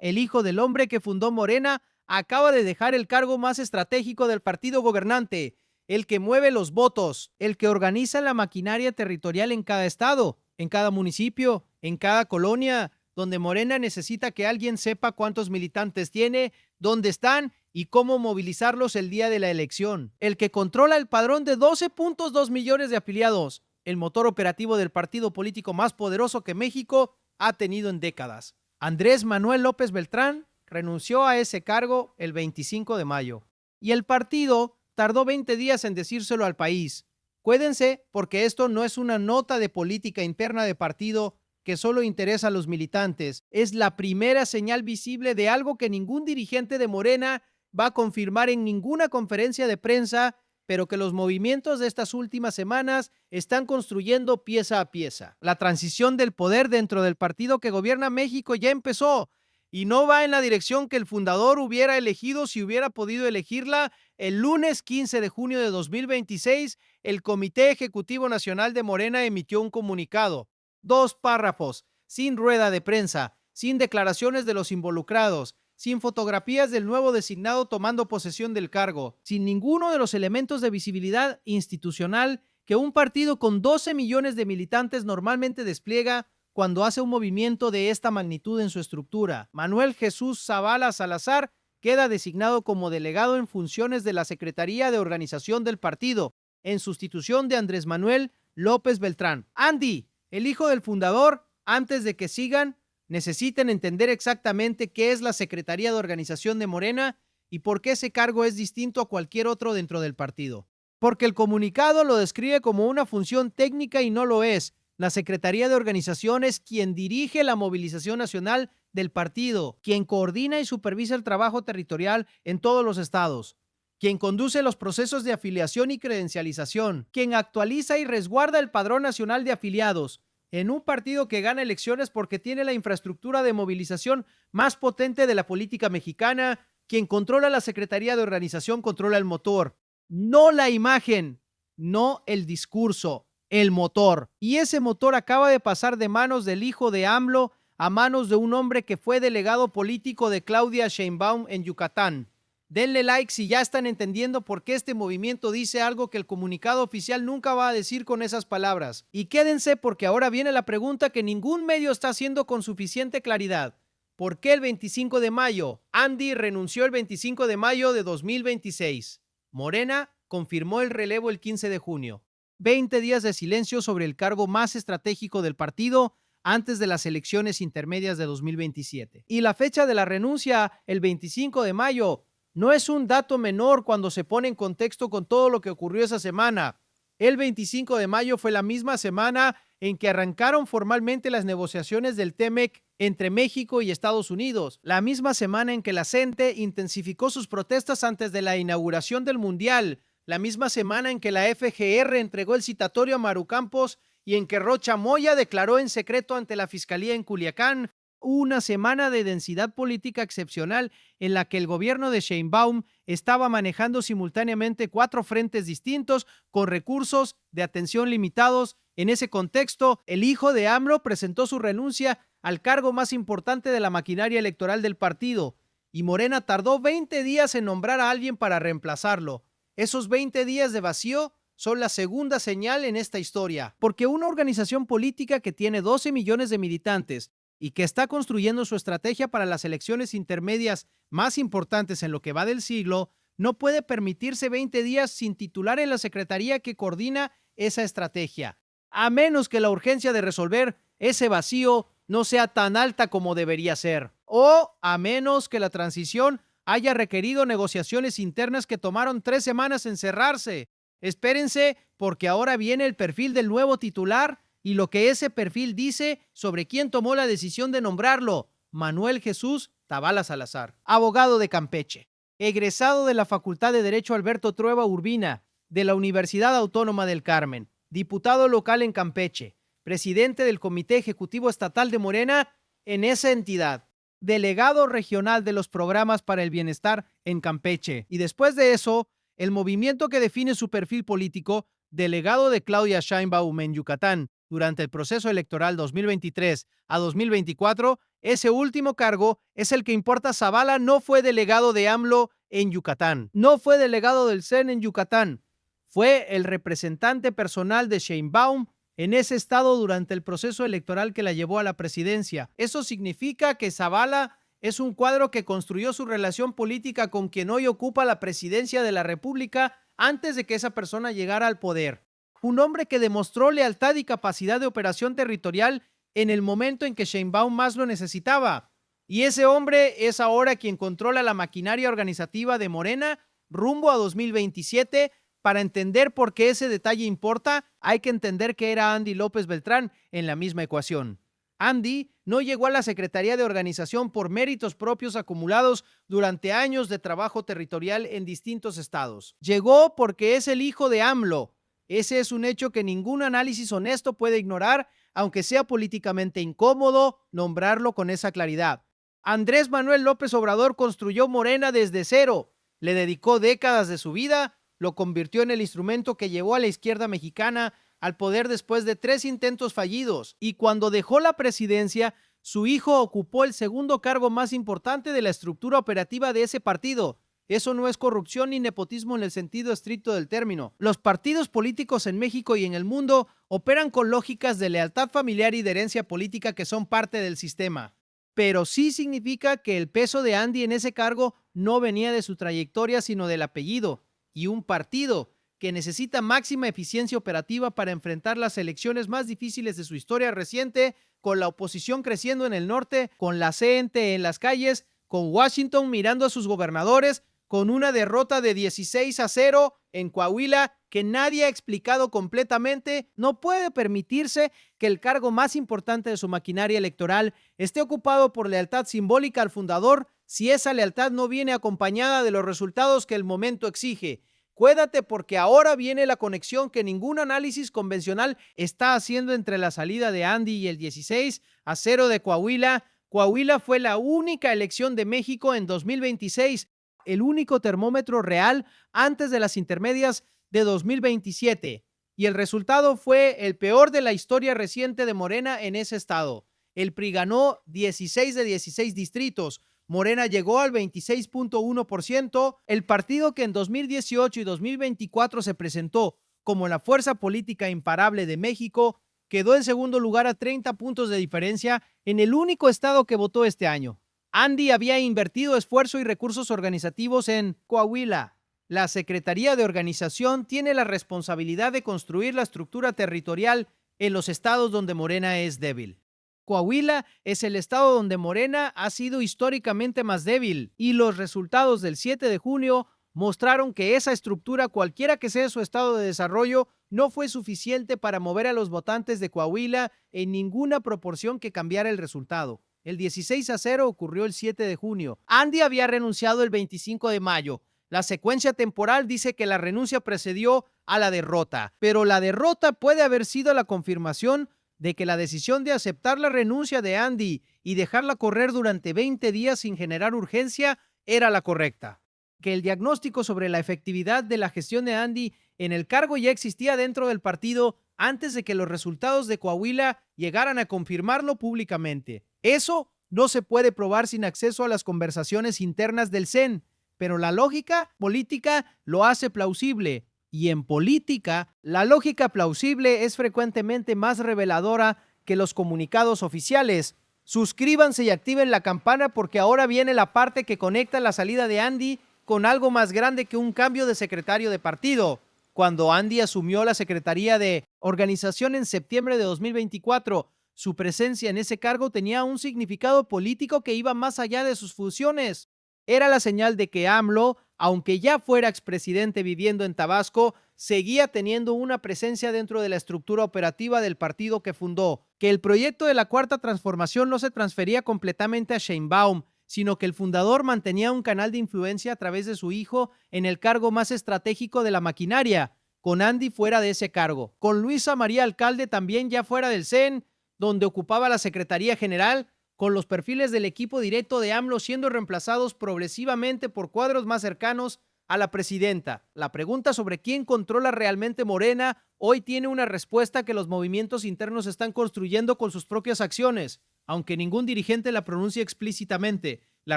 el hijo del hombre que fundó Morena, acaba de dejar el cargo más estratégico del partido gobernante, el que mueve los votos, el que organiza la maquinaria territorial en cada estado, en cada municipio, en cada colonia, donde Morena necesita que alguien sepa cuántos militantes tiene, dónde están y cómo movilizarlos el día de la elección. El que controla el padrón de 12.2 millones de afiliados, el motor operativo del partido político más poderoso que México ha tenido en décadas. Andrés Manuel López Beltrán renunció a ese cargo el 25 de mayo. Y el partido tardó 20 días en decírselo al país. Cuídense porque esto no es una nota de política interna de partido que solo interesa a los militantes. Es la primera señal visible de algo que ningún dirigente de Morena va a confirmar en ninguna conferencia de prensa, pero que los movimientos de estas últimas semanas están construyendo pieza a pieza. La transición del poder dentro del partido que gobierna México ya empezó y no va en la dirección que el fundador hubiera elegido si hubiera podido elegirla. El lunes 15 de junio de 2026, el Comité Ejecutivo Nacional de Morena emitió un comunicado. 2 párrafos, sin rueda de prensa, sin declaraciones de los involucrados, sin fotografías del nuevo designado tomando posesión del cargo, sin ninguno de los elementos de visibilidad institucional que un partido con 12 millones de militantes normalmente despliega cuando hace un movimiento de esta magnitud en su estructura. Manuel Jesús Zavala Salazar queda designado como delegado en funciones de la Secretaría de Organización del partido, en sustitución de Andrés Manuel López Beltrán. Andy, el hijo del fundador, antes de que sigan, necesitan entender exactamente qué es la Secretaría de Organización de Morena y por qué ese cargo es distinto a cualquier otro dentro del partido. Porque el comunicado lo describe como una función técnica y no lo es. La Secretaría de Organización es quien dirige la movilización nacional del partido, quien coordina y supervisa el trabajo territorial en todos los estados, quien conduce los procesos de afiliación y credencialización, quien actualiza y resguarda el padrón nacional de afiliados, en un partido que gana elecciones porque tiene la infraestructura de movilización más potente de la política mexicana. Quien controla la Secretaría de Organización controla el motor, no la imagen, no el discurso, el motor. Y ese motor acaba de pasar de manos del hijo de AMLO a manos de un hombre que fue delegado político de Claudia Sheinbaum en Yucatán. Denle like si ya están entendiendo por qué este movimiento dice algo que el comunicado oficial nunca va a decir con esas palabras. Y quédense porque ahora viene la pregunta que ningún medio está haciendo con suficiente claridad. ¿Por qué el 25 de mayo? Andy renunció el 25 de mayo de 2026. Morena confirmó el relevo el 15 de junio. 20 días de silencio sobre el cargo más estratégico del partido antes de las elecciones intermedias de 2027. Y la fecha de la renuncia, el 25 de mayo, no es un dato menor cuando se pone en contexto con todo lo que ocurrió esa semana. El 25 de mayo fue la misma semana en que arrancaron formalmente las negociaciones del TEMEC entre México y Estados Unidos, la misma semana en que la CENTE intensificó sus protestas antes de la inauguración del Mundial, la misma semana en que la FGR entregó el citatorio a Maru Campos y en que Rocha Moya declaró en secreto ante la Fiscalía en Culiacán. Una semana de densidad política excepcional en la que el gobierno de Sheinbaum estaba manejando simultáneamente 4 frentes distintos con recursos de atención limitados. En ese contexto, el hijo de AMLO presentó su renuncia al cargo más importante de la maquinaria electoral del partido y Morena tardó 20 días en nombrar a alguien para reemplazarlo. Esos 20 días de vacío son la segunda señal en esta historia, porque una organización política que tiene 12 millones de militantes y que está construyendo su estrategia para las elecciones intermedias más importantes en lo que va del siglo, no puede permitirse 20 días sin titular en la secretaría que coordina esa estrategia, a menos que la urgencia de resolver ese vacío no sea tan alta como debería ser, o a menos que la transición haya requerido negociaciones internas que tomaron 3 semanas en cerrarse. Espérense, porque ahora viene el perfil del nuevo titular y lo que ese perfil dice sobre quién tomó la decisión de nombrarlo: Manuel Jesús Zavala Salazar, abogado de Campeche, egresado de la Facultad de Derecho Alberto Trueba Urbina, de la Universidad Autónoma del Carmen, diputado local en Campeche, presidente del Comité Ejecutivo Estatal de Morena en esa entidad, delegado regional de los programas para el bienestar en Campeche, y después de eso, el movimiento que define su perfil político, delegado de Claudia Sheinbaum en Yucatán durante el proceso electoral 2023 a 2024, Ese último cargo es el que importa. Zavala no fue delegado de AMLO en Yucatán, no fue delegado del CEN en Yucatán, fue el representante personal de Sheinbaum en ese estado durante el proceso electoral que la llevó a la presidencia. Eso significa que Zavala es un cuadro que construyó su relación política con quien hoy ocupa la presidencia de la República antes de que esa persona llegara al poder. Un hombre que demostró lealtad y capacidad de operación territorial en el momento en que Sheinbaum más lo necesitaba. Y ese hombre es ahora quien controla la maquinaria organizativa de Morena rumbo a 2027. Para entender por qué ese detalle importa, hay que entender que era Andy López Beltrán en la misma ecuación. Andy no llegó a la Secretaría de Organización por méritos propios acumulados durante años de trabajo territorial en distintos estados. Llegó porque es el hijo de AMLO. Ese es un hecho que ningún análisis honesto puede ignorar, aunque sea políticamente incómodo nombrarlo con esa claridad. Andrés Manuel López Obrador construyó Morena desde cero, le dedicó décadas de su vida, lo convirtió en el instrumento que llevó a la izquierda mexicana al poder después de 3 intentos fallidos, y cuando dejó la presidencia, su hijo ocupó el segundo cargo más importante de la estructura operativa de ese partido. Eso no es corrupción ni nepotismo en el sentido estricto del término. Los partidos políticos en México y en el mundo operan con lógicas de lealtad familiar y de herencia política que son parte del sistema. Pero sí significa que el peso de Andy en ese cargo no venía de su trayectoria, sino del apellido. Y un partido que necesita máxima eficiencia operativa para enfrentar las elecciones más difíciles de su historia reciente, con la oposición creciendo en el norte, con la CNT en las calles, con Washington mirando a sus gobernadores, con una derrota de 16-0 en Coahuila que nadie ha explicado completamente, no puede permitirse que el cargo más importante de su maquinaria electoral esté ocupado por lealtad simbólica al fundador si esa lealtad no viene acompañada de los resultados que el momento exige. Cuídate porque ahora viene la conexión que ningún análisis convencional está haciendo entre la salida de Andy y el 16-0 de Coahuila. Coahuila fue la única elección de México en 2026, el único termómetro real antes de las intermedias de 2027. Y el resultado fue el peor de la historia reciente de Morena en ese estado. El PRI ganó 16 de 16 distritos. Morena llegó al 26.1%, el partido que en 2018 y 2024 se presentó como la fuerza política imparable de México, quedó en segundo lugar a 30 puntos de diferencia en el único estado que votó este año. Andy había invertido esfuerzo y recursos organizativos en Coahuila. La Secretaría de Organización tiene la responsabilidad de construir la estructura territorial en los estados donde Morena es débil. Coahuila es el estado donde Morena ha sido históricamente más débil y los resultados del 7 de junio mostraron que esa estructura, cualquiera que sea su estado de desarrollo, no fue suficiente para mover a los votantes de Coahuila en ninguna proporción que cambiara el resultado. El 16-0 ocurrió el 7 de junio. Andy había renunciado el 25 de mayo. La secuencia temporal dice que la renuncia precedió a la derrota, pero la derrota puede haber sido la confirmación de que la decisión de aceptar la renuncia de Andy y dejarla correr durante 20 días sin generar urgencia era la correcta. Que el diagnóstico sobre la efectividad de la gestión de Andy en el cargo ya existía dentro del partido antes de que los resultados de Coahuila llegaran a confirmarlo públicamente. Eso no se puede probar sin acceso a las conversaciones internas del CEN, pero la lógica política lo hace plausible. Y en política, la lógica plausible es frecuentemente más reveladora que los comunicados oficiales. Suscríbanse y activen la campana porque ahora viene la parte que conecta la salida de Andy con algo más grande que un cambio de secretario de partido. Cuando Andy asumió la Secretaría de Organización en septiembre de 2024, su presencia en ese cargo tenía un significado político que iba más allá de sus funciones. Era la señal de que AMLO, aunque ya fuera expresidente viviendo en Tabasco, seguía teniendo una presencia dentro de la estructura operativa del partido que fundó, que el proyecto de la Cuarta Transformación no se transfería completamente a Sheinbaum, sino que el fundador mantenía un canal de influencia a través de su hijo en el cargo más estratégico de la maquinaria, con Andy fuera de ese cargo, con Luisa María Alcalde también ya fuera del CEN, donde ocupaba la Secretaría General, con los perfiles del equipo directo de AMLO siendo reemplazados progresivamente por cuadros más cercanos a la presidenta. La pregunta sobre quién controla realmente Morena hoy tiene una respuesta que los movimientos internos están construyendo con sus propias acciones. aunque ningún dirigente la pronuncia explícitamente. La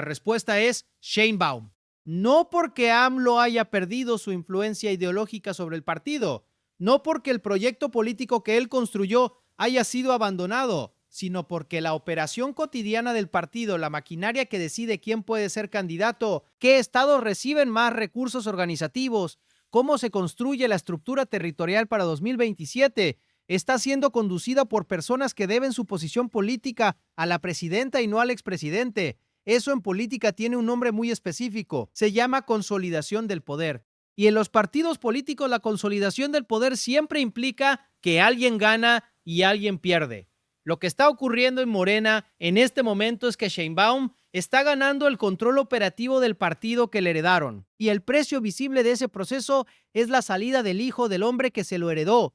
respuesta es Sheinbaum. No porque AMLO haya perdido su influencia ideológica sobre el partido, no porque el proyecto político que él construyó haya sido abandonado, sino porque la operación cotidiana del partido, la maquinaria que decide quién puede ser candidato, qué estados reciben más recursos organizativos, cómo se construye la estructura territorial para 2027, está siendo conducida por personas que deben su posición política a la presidenta y no al expresidente. Eso en política tiene un nombre muy específico. Se llama consolidación del poder. Y en los partidos políticos la consolidación del poder siempre implica que alguien gana y alguien pierde. Lo que está ocurriendo en Morena en este momento es que Sheinbaum está ganando el control operativo del partido que le heredaron. Y el precio visible de ese proceso es la salida del hijo del hombre que se lo heredó.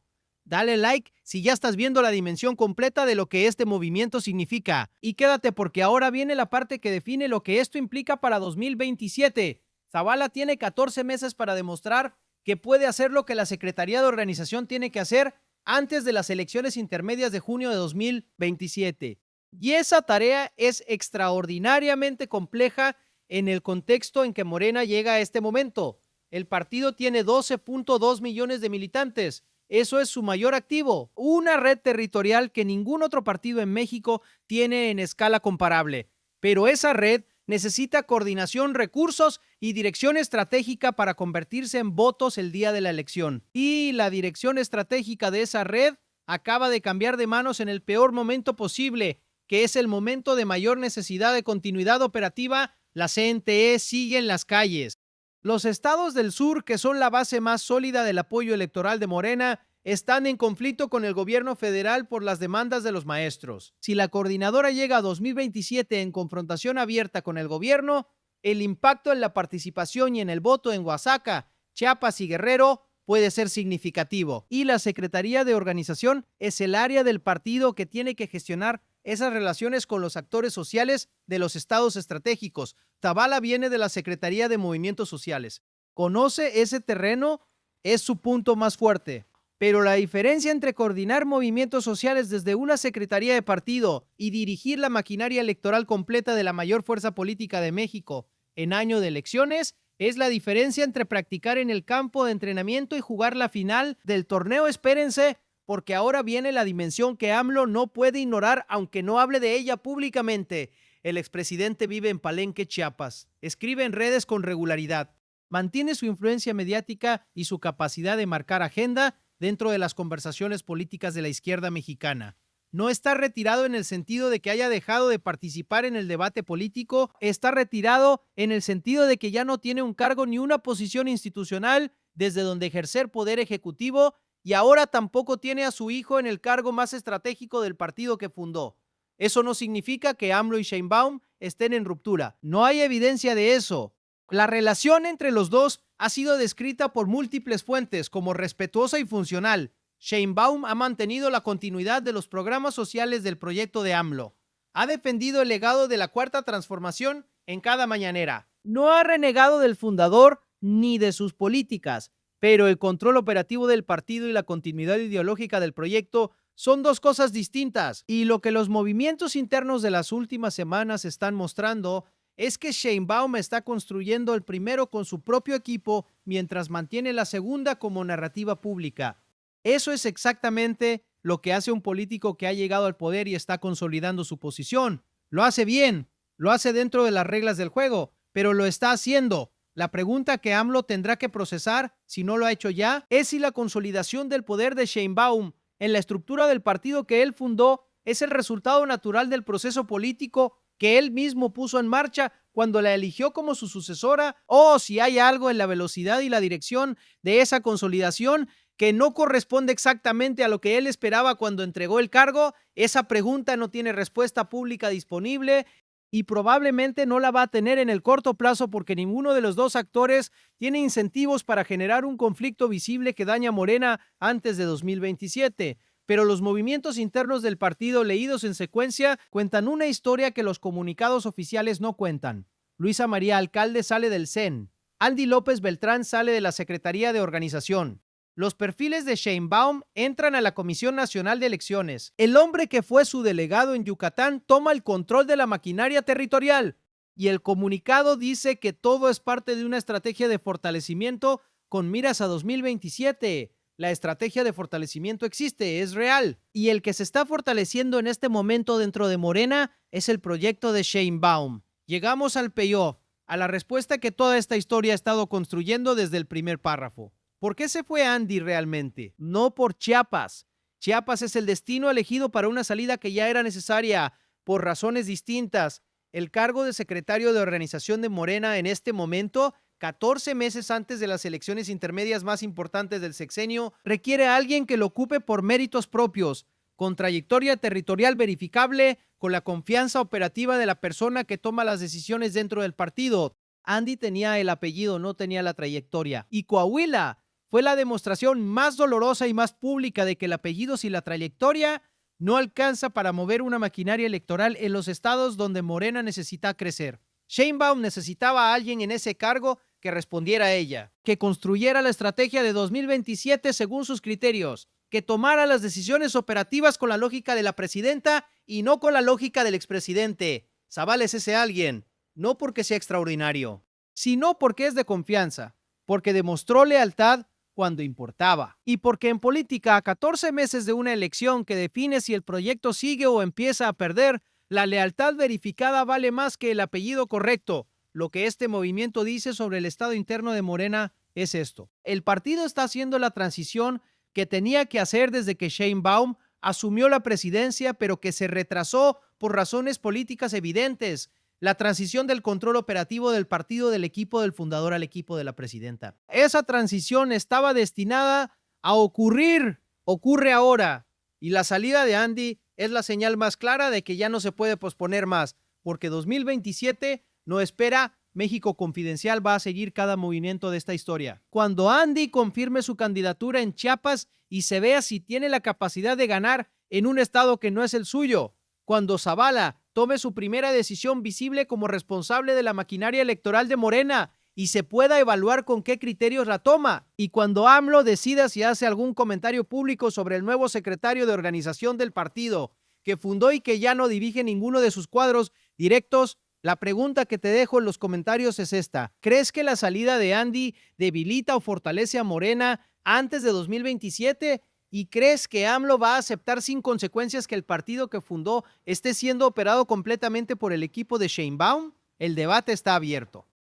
Dale like si ya estás viendo la dimensión completa de lo que este movimiento significa. Y quédate porque ahora viene la parte que define lo que esto implica para 2027. Zavala tiene 14 meses para demostrar que puede hacer lo que la Secretaría de Organización tiene que hacer antes de las elecciones intermedias de junio de 2027. Y esa tarea es extraordinariamente compleja en el contexto en que Morena llega a este momento. El partido tiene 12.2 millones de militantes. Eso es su mayor activo, una red territorial que ningún otro partido en México tiene en escala comparable. Pero esa red necesita coordinación, recursos y dirección estratégica para convertirse en votos el día de la elección. Y la dirección estratégica de esa red acaba de cambiar de manos en el peor momento posible, que es el momento de mayor necesidad de continuidad operativa. La CNTE sigue en las calles. Los estados del sur, que son la base más sólida del apoyo electoral de Morena, están en conflicto con el gobierno federal por las demandas de los maestros. Si la coordinadora llega a 2027 en confrontación abierta con el gobierno, el impacto en la participación y en el voto en Oaxaca, Chiapas y Guerrero puede ser significativo. Y la Secretaría de Organización es el área del partido que tiene que gestionar esas relaciones con los actores sociales de los estados estratégicos. Zavala viene de la Secretaría de Movimientos Sociales. Conoce ese terreno, es su punto más fuerte. Pero la diferencia entre coordinar movimientos sociales desde una secretaría de partido y dirigir la maquinaria electoral completa de la mayor fuerza política de México en año de elecciones es la diferencia entre practicar en el campo de entrenamiento y jugar la final del torneo. Espérense, porque ahora viene la dimensión que AMLO no puede ignorar aunque no hable de ella públicamente. El expresidente vive en Palenque, Chiapas. Escribe en redes con regularidad. Mantiene su influencia mediática y su capacidad de marcar agenda dentro de las conversaciones políticas de la izquierda mexicana. No está retirado en el sentido de que haya dejado de participar en el debate político, está retirado en el sentido de que ya no tiene un cargo ni una posición institucional desde donde ejercer poder ejecutivo y ahora tampoco tiene a su hijo en el cargo más estratégico del partido que fundó. Eso no significa que AMLO y Sheinbaum estén en ruptura. No hay evidencia de eso. La relación entre los dos ha sido descrita por múltiples fuentes como respetuosa y funcional. Sheinbaum ha mantenido la continuidad de los programas sociales del proyecto de AMLO. Ha defendido el legado de la Cuarta Transformación en cada mañanera. No ha renegado del fundador ni de sus políticas, pero el control operativo del partido y la continuidad ideológica del proyecto son dos cosas distintas. Y lo que los movimientos internos de las últimas semanas están mostrando es que Sheinbaum está construyendo el primero con su propio equipo mientras mantiene la segunda como narrativa pública. Eso es exactamente lo que hace un político que ha llegado al poder y está consolidando su posición. Lo hace bien, lo hace dentro de las reglas del juego, pero lo está haciendo. La pregunta que AMLO tendrá que procesar, si no lo ha hecho ya, es si la consolidación del poder de Sheinbaum en la estructura del partido que él fundó es el resultado natural del proceso político que él mismo puso en marcha cuando la eligió como su sucesora, o si hay algo en la velocidad y la dirección de esa consolidación que no corresponde exactamente a lo que él esperaba cuando entregó el cargo. Esa pregunta no tiene respuesta pública disponible y probablemente no la va a tener en el corto plazo porque ninguno de los dos actores tiene incentivos para generar un conflicto visible que daña a Morena antes de 2027. Pero los movimientos internos del partido leídos en secuencia cuentan una historia que los comunicados oficiales no cuentan. Luisa María Alcalde sale del CEN. Andy López Beltrán sale de la Secretaría de Organización. Los perfiles de Sheinbaum entran a la Comisión Nacional de Elecciones. El hombre que fue su delegado en Yucatán toma el control de la maquinaria territorial y el comunicado dice que todo es parte de una estrategia de fortalecimiento con miras a 2027. La estrategia de fortalecimiento existe, es real. Y el que se está fortaleciendo en este momento dentro de Morena es el proyecto de Sheinbaum. Llegamos al payoff, a la respuesta que toda esta historia ha estado construyendo desde el primer párrafo. ¿Por qué se fue Andy realmente? No por Chiapas. Chiapas es el destino elegido para una salida que ya era necesaria por razones distintas. El cargo de secretario de organización de Morena en este momento, 14 meses antes de las elecciones intermedias más importantes del sexenio, requiere a alguien que lo ocupe por méritos propios, con trayectoria territorial verificable, con la confianza operativa de la persona que toma las decisiones dentro del partido. Andy tenía el apellido, no tenía la trayectoria. Y Coahuila fue la demostración más dolorosa y más pública de que el apellido sin la trayectoria no alcanza para mover una maquinaria electoral en los estados donde Morena necesita crecer. Sheinbaum necesitaba a alguien en ese cargo que respondiera a ella, que construyera la estrategia de 2027 según sus criterios, que tomara las decisiones operativas con la lógica de la presidenta y no con la lógica del expresidente. Zavala es ese alguien, no porque sea extraordinario, sino porque es de confianza, porque demostró lealtad cuando importaba. Y porque en política, a 14 meses de una elección que define si el proyecto sigue o empieza a perder, la lealtad verificada vale más que el apellido correcto. Lo que este movimiento dice sobre el estado interno de Morena es esto. El partido está haciendo la transición que tenía que hacer desde que Sheinbaum asumió la presidencia, pero que se retrasó por razones políticas evidentes. La transición del control operativo del partido del equipo del fundador al equipo de la presidenta. Esa transición estaba destinada a ocurre ahora. Y la salida de Andy es la señal más clara de que ya no se puede posponer más, porque 2027 no espera. México Confidencial va a seguir cada movimiento de esta historia. Cuando Andy confirme su candidatura en Chiapas y se vea si tiene la capacidad de ganar en un estado que no es el suyo, cuando Zavala tome su primera decisión visible como responsable de la maquinaria electoral de Morena y se pueda evaluar con qué criterios la toma, y cuando AMLO decida si hace algún comentario público sobre el nuevo secretario de organización del partido que fundó y que ya no dirige ninguno de sus cuadros directos, la pregunta que te dejo en los comentarios es esta. ¿Crees que la salida de Andy debilita o fortalece a Morena antes de 2027? ¿Y crees que AMLO va a aceptar sin consecuencias que el partido que fundó esté siendo operado completamente por el equipo de Sheinbaum? El debate está abierto.